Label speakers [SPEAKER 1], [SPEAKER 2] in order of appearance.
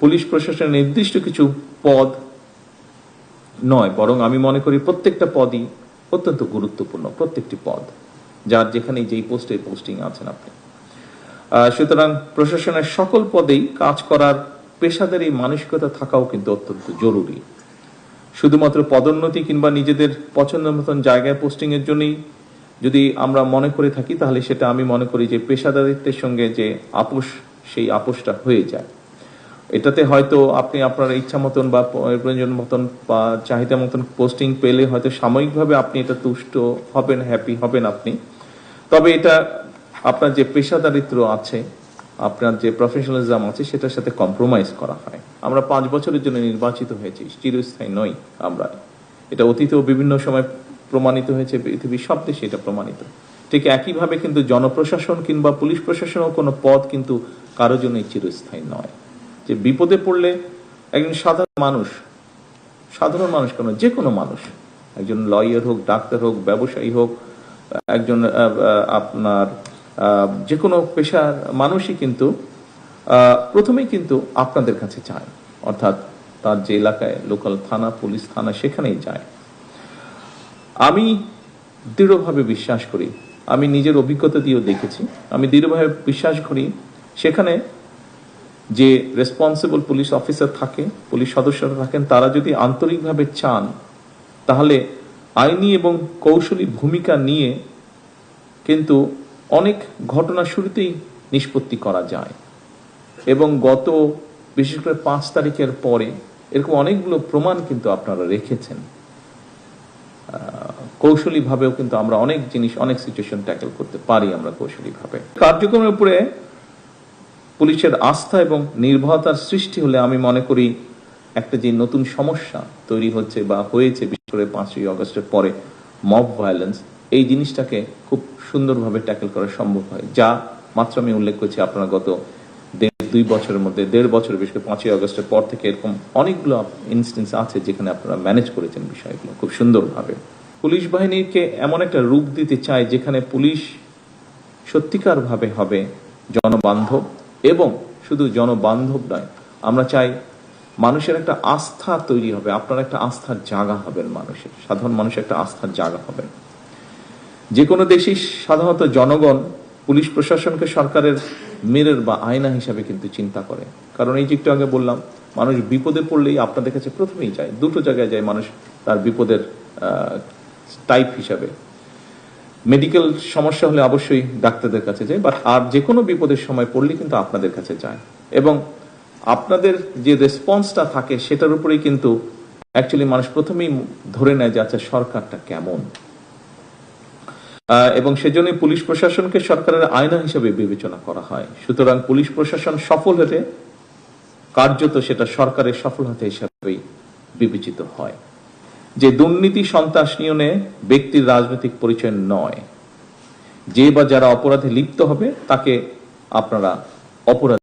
[SPEAKER 1] Police প্রশাসনের নির্দিষ্ট কিছু পদ নয়, বরং আমি মনে করি প্রত্যেকটা পদই অত্যন্ত গুরুত্বপূর্ণ। প্রত্যেকটি পদ, যার যেখানে যেই পোস্টে পোস্টিং আছেন আপনি, সুতরাং প্রশাসনের সকল পদেই কাজ করার পেশাদারী মানসিকতা থাকাও কিন্তু অত্যন্ত জরুরি। শুধুমাত্র পদোন্নতি কিংবা নিজেদের পছন্দ মতন জায়গায় পোস্টিং এর জন্যই যদি আমরা মনে করে থাকি, তাহলে সেটা আমি মনে করি যে পেশাদারিত্বের সঙ্গে যে আপোষ, সেই আপোষটা হয়ে যায়। এটাতে হয়তো আপনি আপনার ইচ্ছা মতন বা প্রয়োজন মতন বা চাহিদা মতন পোস্টিং পেলে হয়তো সাময়িকভাবে আপনি এটা তুষ্ট হবেন, হ্যাপি হবেন আপনি, তবে এটা আপনার যে পেশাদারিত্ব আছে, আপনার যে প্রফেশনালিজম আছে, সেটার সাথে কম্প্রোমাইজ করা হয়। আমরা 5 বছরের জন্য নির্বাচিত হয়েছি, চিরস্থায়ী নই আমরা। এটা অতীতেও বিভিন্ন সময় প্রমাণিত হয়েছে, পৃথিবীর সব দেশে এটা প্রমাণিত। ঠিক একইভাবে কিন্তু জনপ্রশাসন কিংবা পুলিশ প্রশাসনও কোনো পদ কিন্তু কারো জন্যই চিরস্থায়ী নয়। যে বিপদে পড়লে একজন সাধারণ মানুষ কেন, যে কোনো মানুষ, একজন লয়ার হোক, ডাক্তার হোক, ব্যবসায়ী হোক, একজন আপনার যে কোনো পেশার মানুষই কিন্তু প্রথমেই কিন্তু আপনাদের কাছে যায়, অর্থাৎ তার যে এলাকায় লোকাল থানা, পুলিশ থানা, সেখানেই যায়। আমি দৃঢ়ভাবে বিশ্বাস করি, আমি নিজের অভিজ্ঞতা দিয়েও দেখেছি, আমি দৃঢ়ভাবে বিশ্বাস করি সেখানে যে রেসপন্সিবল পুলিশ অফিসার থাকে, পুলিশ সদস্যরা থাকেন, তারা যদি আন্তরিকভাবে চান, তাহলে আইনি এবং কৌশলী ভূমিকা নিয়ে কিন্তু অনেক ঘটনা শুরুতেই নিষ্পত্তি করা যায়। এবং বিশেষ করে 5 তারিখের পরে এরকম অনেকগুলো প্রমাণ কিন্তু আপনারা রেখেছেন। কৌশলী ভাবেও কিন্তু আমরা অনেক জিনিস, অনেক সিচুয়েশন ট্যাকেল করতে পারি আমরা কৌশলী ভাবে। কার্যক্রমের উপরে পুলিশের আস্থা এবং নির্ভরতার সৃষ্টি হলে আমি মনে করি একটা যে নতুন সমস্যা তৈরি হচ্ছে বা হয়েছে, বিশেষ করে 5ই আগস্টের পরে মব ভায়োলেন্স, এই জিনিসটাকে খুব সুন্দরভাবে ট্যাকেল করা সম্ভব হয়। যা মাত্র আমি উল্লেখ করছি, আপনারা গত 1.5-2 বছরের মধ্যে, 1.5 বছর, বিশেষ করে 5ই আগস্টের পর থেকে এরকম অনেকগুলো ইনস্টেন্স আছে যেখানে আপনারা ম্যানেজ করেছেন বিষয়গুলো খুব সুন্দরভাবে। পুলিশ বাহিনীকে এমন একটা রূপ দিতে চাই যেখানে পুলিশ সত্যিকার ভাবে হবে জনবান্ধব, এবং শুধু জনবান্ধব নয়, আমরা চাই মানুষের একটা আস্থা তৈরি হবে, আপনার একটা আস্থার জায়গা হবেন, মানুষের, সাধারণ মানুষের একটা আস্থার জায়গা হবেন। যে কোনো দেশেই সাধারণত জনগণ পুলিশ প্রশাসনকে সরকারের মিরর বা আয়না হিসাবে কিন্তু চিন্তা করে। কারণ এই যে একটু আগে বললাম, মানুষ বিপদে পড়লেই আপনাদের কাছে প্রথমেই যায়। দুটো জায়গায় যায় মানুষ তার বিপদের টাইপ হিসাবে। মেডিকেল সমস্যা হলে অবশ্যই ডাক্তারদের কাছে যায়, বাট আর যে কোনো বিপদের সময় পড়লে কিন্তু আপনাদের কাছে যায়। এবং আপনাদের যে রেসপন্সটা থাকে সেটার উপরেই কিন্তু অ্যাকচুয়ালি মানুষ প্রথমেই ধরে নেয় যে আচ্ছা সরকারটা কেমন। এবং সেজন্য পুলিশ প্রশাসনকে সরকারের আয়না হিসেবে বিবেচনা করা হয়। সুতরাং পুলিশ প্রশাসন সফল হলে কার্যত সেটা সরকারের সফলতা হিসাবেই বিবেচিত হয়। যে দুর্নীতি, সন্ত্রাস নিয়নে ব্যক্তির রাজনৈতিক পরিচয় নয়, যে বা যারা অপরাধে লিপ্ত হবে তাকে আপনারা অপরাধ